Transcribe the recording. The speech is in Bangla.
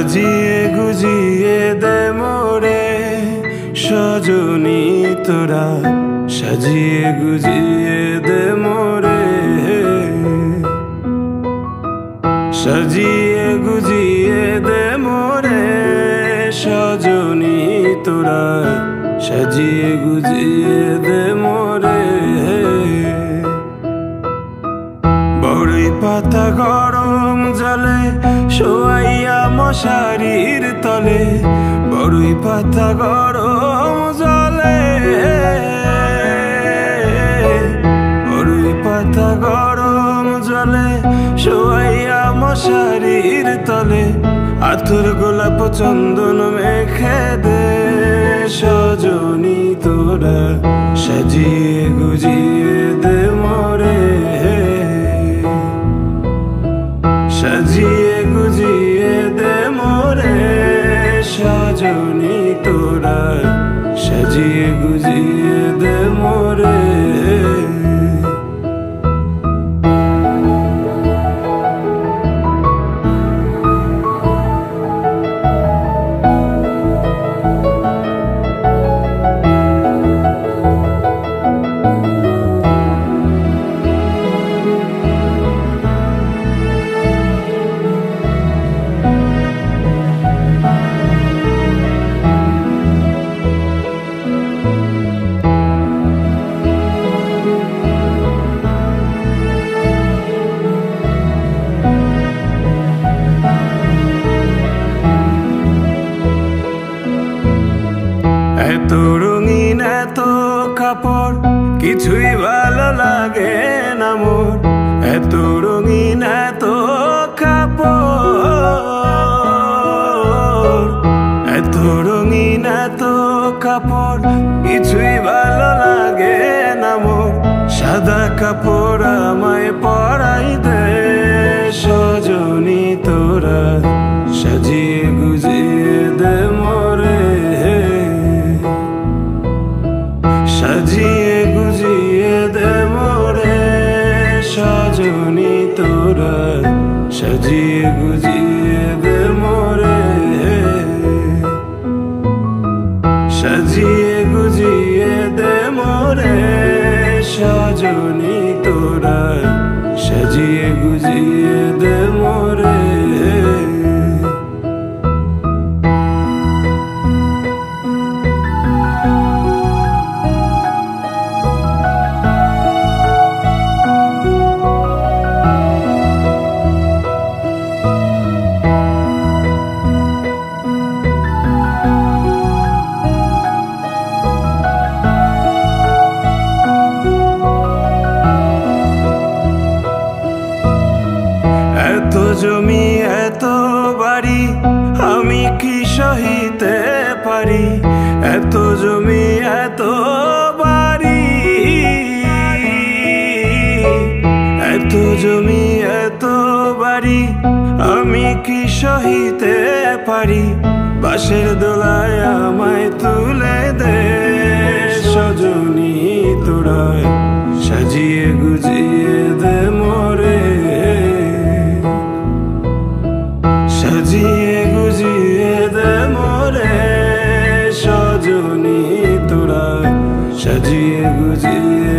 সাজিয়ে গুজিয়ে দে মোরে সজনী তোরা, সাজিয়ে গুজিয়ে দে মোরে, সাজিয়ে গুজিয়ে দে মোরে সজনী তোরা, সাজিয়ে গুজিয়ে দে মোরে। বড়ই পাতা গরম জলে শোয়াইয়া মশারির তলে, বড়ই পাতা গরম জলে, বড়ই পাতা গরম জলে শোয়াইয়া মশারির তলে, আতর গোলাপ চন্দন মেখে দে সজনী তোরা, সাজিয়ে গুজিয়ে দে মোরে, সাজিয়ে গুজিয়ে দে মোরে সজনী তোরা, সাজিয়ে গুজিয়ে দে মোরে। এত রঙিন এত কাপড় কিছুই ভালো লাগে না মোর, এত রঙিন এত কাপড়, এত রঙিন এত কাপড় কিছুই ভালো লাগে না মোর, সাদা কাপড় আমায় পরাই দে সজনী তোরা, সাজিয়ে গুজিয়ে দে মোরে, সাজিয়ে গুজিয়ে দে মোরে সজনী তোরা, সাজিয়ে গুজিয়ে দে মোরে, সাজিয়ে গুজিয়ে দে মোরে সজনী তোরা, সাজিয়ে গুজিয়ে দে মোরে। এত জমি এত বাড়ি আমি কি সহিতে পারি, এত জমি এত বাড়ি, এত জমি এত বাড়ি আমি কি সহিতে পারি, বাঁশের দোলায় আমায় তুলে দে সজনী তোরা, সাজিয়ে গুজিয়ে দে মোরে, সাজিয়ে গুজিয়ে দে মোরে সজনী তোরা, সাজিয়ে গুজিয়ে